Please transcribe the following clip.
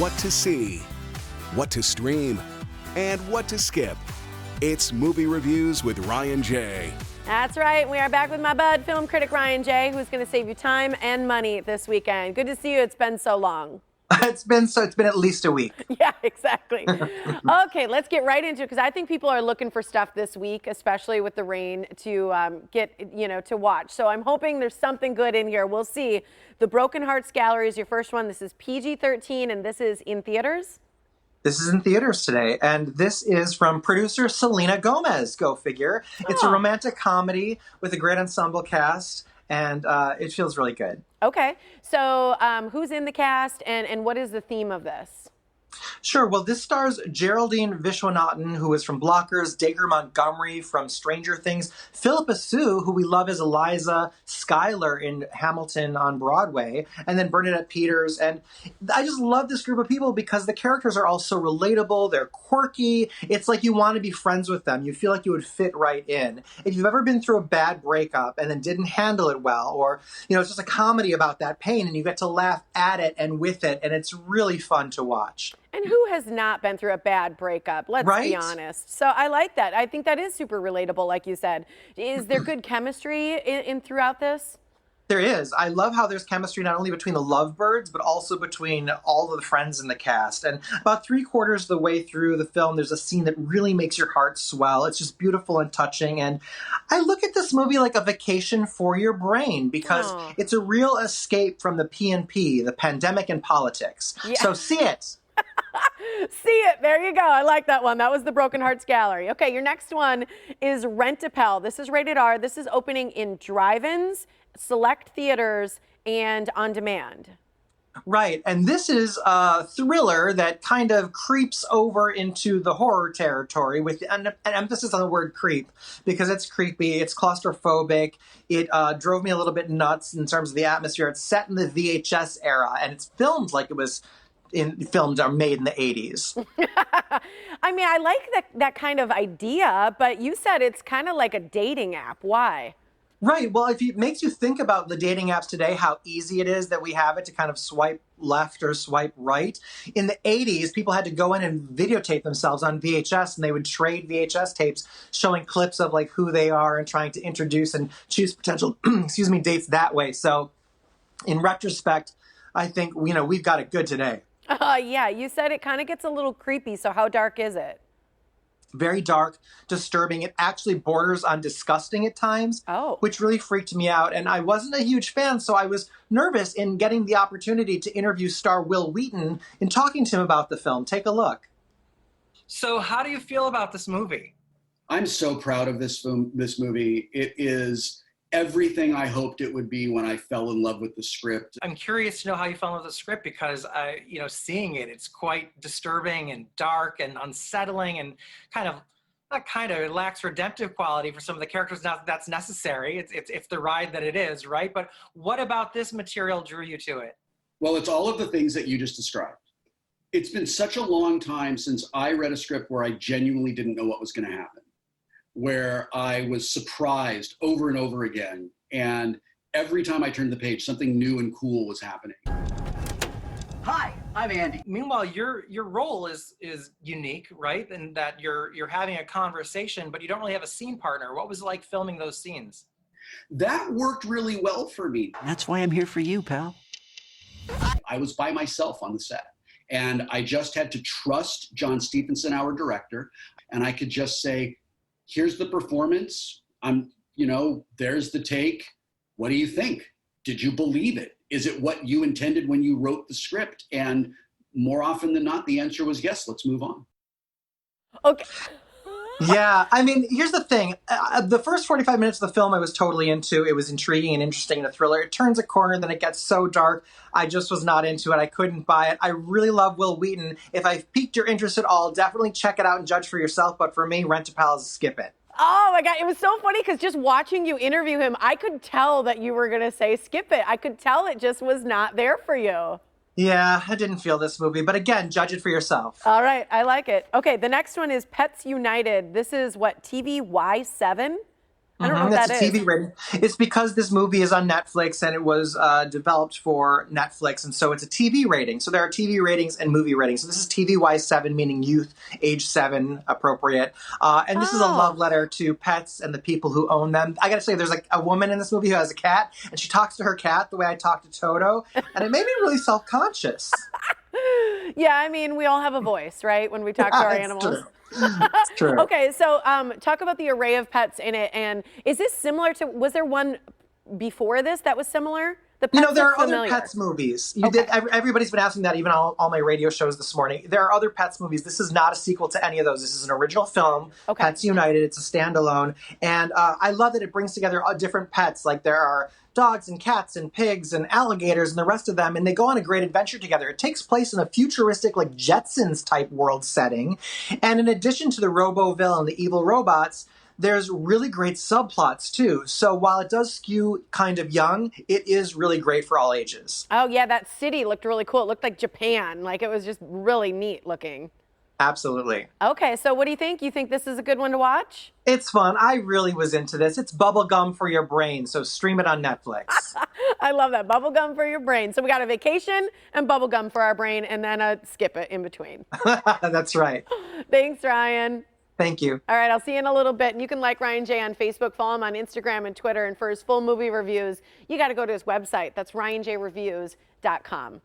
what to see, what to stream, and what to skip. It's Movie Reviews with Ryan J. That's right. We are back with my bud, film critic Ryan J., who's going to save you time and money this weekend. Good to see you. It's been so long. It's been at least a week. Yeah, exactly. Okay, let's get right into it because I think people are looking for stuff this week, especially with the rain, to to watch. So I'm hoping there's something good in here. We'll see. The Broken Hearts Gallery is your first one. This is PG-13, and this is in theaters. This is in theaters today, and this is from producer Selena Gomez. Go figure. It's a romantic comedy with a great ensemble cast, and it feels really good. Okay, so who's in the cast, and what is the theme of this? Sure. Well, this stars Geraldine Viswanathan, who is from Blockers, Dacre Montgomery from Stranger Things, Philippa Sue, who we love as Eliza Schuyler in Hamilton on Broadway, and then Bernadette Peters. And I just love this group of people because the characters are all so relatable. They're quirky. It's like you want to be friends with them. You feel like you would fit right in. If you've ever been through a bad breakup and then didn't handle it well, or, it's just a comedy about that pain and you get to laugh at it and with it, and it's really fun to watch. And who has not been through a bad breakup? Let's be honest. So I like that. I think that is super relatable, like you said. Is there good chemistry in throughout this? There is. I love how there's chemistry not only between the lovebirds, but also between all of the friends in the cast. And about 3/4 of the way through the film, there's a scene that really makes your heart swell. It's just beautiful and touching. And I look at this movie like a vacation for your brain because it's a real escape from the P&P, the pandemic and politics. Yeah. So see it. See it. There you go. I like that one. That was the Broken Hearts Gallery. Okay, your next one is Rent-A-Pal. This is rated R. This is opening in drive-ins, select theaters, and on demand. Right. And this is a thriller that kind of creeps over into the horror territory with an emphasis on the word creep because it's creepy. It's claustrophobic. It drove me a little bit nuts in terms of the atmosphere. It's set in the VHS era, and it's filmed like it was films are made in the 80s. I mean, I like that kind of idea, but you said it's kind of like a dating app. Why? Right. Well, if it makes you think about the dating apps today, how easy it is that we have it to kind of swipe left or swipe right. In the 80s, people had to go in and videotape themselves on VHS, and they would trade VHS tapes showing clips of like who they are and trying to introduce and choose potential, dates that way. So in retrospect, I think, we've got it good today. Yeah, you said it kind of gets a little creepy. So how dark is it? Very dark, disturbing. It actually borders on disgusting at times, which really freaked me out. And I wasn't a huge fan, so I was nervous in getting the opportunity to interview star Wil Wheaton and talking to him about the film. Take a look. So how do you feel about this movie? I'm so proud of this movie. It is everything I hoped it would be when I fell in love with the script. I'm curious to know how you fell in love with the script because seeing it's quite disturbing and dark and unsettling and it lacks redemptive quality for some of the characters. Not that that's necessary. It's the ride that it is, right? But what about this material drew you to it? Well, it's all of the things that you just described. It's been such a long time since I read a script where I genuinely didn't know what was going to happen, where I was surprised over and over again. And every time I turned the page, something new and cool was happening. Hi, I'm Andy. Meanwhile, your role is unique, right? In that you're having a conversation, but you don't really have a scene partner. What was it like filming those scenes? That worked really well for me. That's why I'm here for you, pal. I was by myself on the set, and I just had to trust John Stephenson, our director, and I could just say, here's the performance. There's the take. What do you think? Did you believe it? Is it what you intended when you wrote the script? And more often than not, the answer was yes, let's move on. Okay. Yeah, I mean, here's the thing. The first 45 minutes of the film I was totally into. It was intriguing and interesting and a thriller. It turns a corner, then it gets so dark. I just was not into it. I couldn't buy it. I really love Wil Wheaton. If I've piqued your interest at all, definitely check it out and judge for yourself. But for me, Rent-A-Pal is skip it. Oh my God, it was so funny because just watching you interview him, I could tell that you were going to say skip it. I could tell it just was not there for you. Yeah, I didn't feel this movie. But again, judge it for yourself. All right, I like it. Okay, the next one is Pets United. This is what, TVY7? I don't know what That's that a is. TV rating. It's because this movie is on Netflix and it was developed for Netflix, and so it's a TV rating. So there are TV ratings and movie ratings. So this is TVY7, meaning youth, age 7 appropriate. And this is a love letter to pets and the people who own them. I gotta say, there's like a woman in this movie who has a cat, and she talks to her cat the way I talk to Toto, and it made me really self-conscious. Yeah, I mean, we all have a voice, right, when we talk to our It's animals. true. It's true. Okay, so talk about the array of pets in it, and is this similar to? Was there one before this that was similar? The pets There look are other familiar. Pets movies. Okay. Everybody's been asking that, even on all my radio shows this morning. There are other Pets movies. This is not a sequel to any of those. This is an original film, Okay. Pets United. It's a standalone. And I love that it brings together different pets. Like there are dogs and cats and pigs and alligators and the rest of them, and they go on a great adventure together. It takes place in a futuristic, like Jetsons type world setting. And in addition to the Roboville and the evil robots, there's really great subplots too. So while it does skew kind of young, it is really great for all ages. Oh yeah, that city looked really cool. It looked like Japan. Like it was just really neat looking. Absolutely. Okay, so what do you think? You think this is a good one to watch? It's fun. I really was into this. It's bubblegum for your brain, so stream it on Netflix. I love that. Bubblegum for your brain. So we got a vacation and bubblegum for our brain, and then a skip it in between. That's right. Thanks, Ryan. Thank you. All right, I'll see you in a little bit. And you can like Ryan J on Facebook, follow him on Instagram and Twitter. And for his full movie reviews, you got to go to his website. That's ryanjreviews.com.